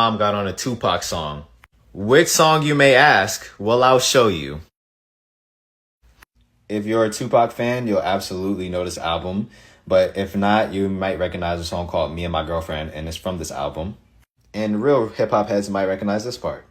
Mom got on a Tupac song. Which song, you may ask? Well, I'll show you. If you're a Tupac fan, you'll absolutely know this album. But if not, you might recognize a song called Me and My Girlfriend, and it's from this album. And real hip-hop heads might recognize this part.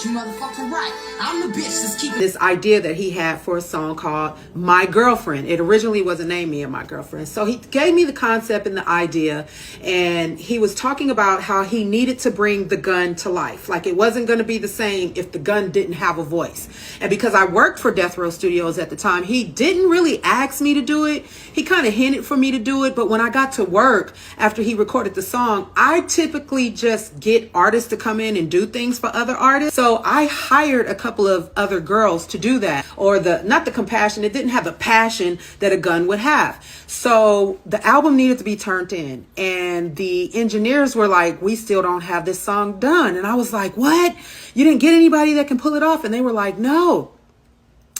You motherfucking right. I'm the bitch that's keeping this idea that he had for a song called My Girlfriend. It originally wasn't named Me and My Girlfriend. So he gave me the concept and the idea, and he was talking about how he needed to bring the gun to life. Like, it wasn't going to be the same if the gun didn't have a voice. And because I worked for Death Row Studios at the time, he didn't really ask me to do it. He kind of hinted for me to do it. But when I got to work after he recorded the song, I typically just get artists to come in and do things for other artists. So I hired a couple of other girls to do that, or not the compassion. It didn't have the passion that a gun would have. So the album needed to be turned in, and the engineers were like, we still don't have this song done. And I was like, what? You didn't get anybody that can pull it off? And they were like, no.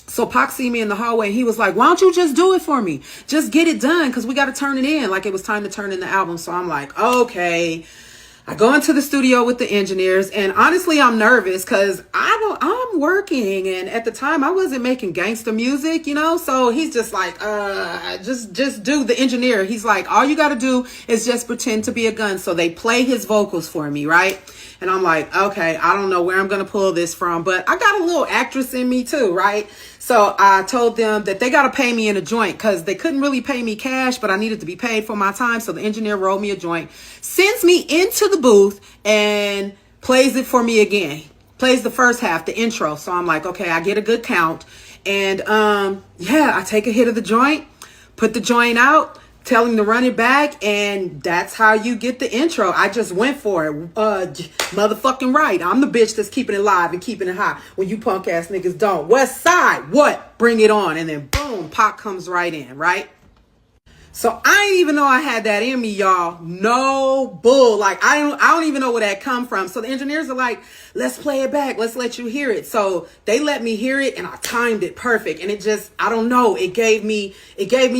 So Pac see me in the hallway, and he was like, why don't you just do it for me? Just get it done, because we got to turn it in. Like, it was time to turn in the album. So I'm like, okay. I go into the studio with the engineers, and honestly, I'm nervous because I'm working, and at the time I wasn't making gangster music, you know? So he's just like, just do. The engineer, he's like, all you got to do is just pretend to be a gun. So they play his vocals for me, right? And I'm like, okay, I don't know where I'm going to pull this from, but I got a little actress in me too, right? So I told them that they got to pay me in a joint because they couldn't really pay me cash, but I needed to be paid for my time. So the engineer rolled me a joint, sends me into the booth, and plays it for me again. Plays the first half, the intro. So I'm like, okay, I get a good count. And yeah, I take a hit of the joint, put the joint out, tell him to run it back, and that's how you get the intro. I just went for it. Motherfucking right. I'm the bitch that's keeping it live and keeping it hot when you punk ass niggas don't. West Side, what? Bring it on. And then boom, Pac comes right in, right? So I didn't even know I had that in me, y'all. No bull. Like, I don't even know where that come from. So the engineers are like, let's play it back. Let's let you hear it. So they let me hear it, and I timed it perfect. And it just, I don't know. It gave me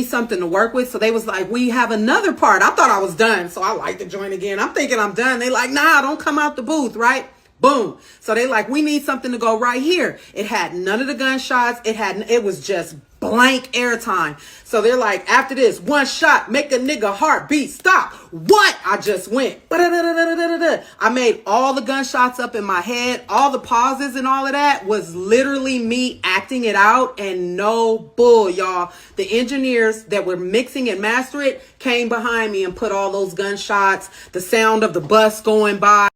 something to work with. So they was like, we have another part. I thought I was done. So I like the joint again. I'm thinking I'm done. They like, nah, don't come out the booth, right? Boom. So they like, we need something to go right here. It had none of the gunshots. It was just blank airtime. So they're like, after this, one shot, make a nigga heartbeat stop. What? I just went. I made all the gunshots up in my head. All the pauses and all of that was literally me acting it out, and no bull, y'all. The engineers that were mixing and mastering it came behind me and put all those gunshots, the sound of the bus going by.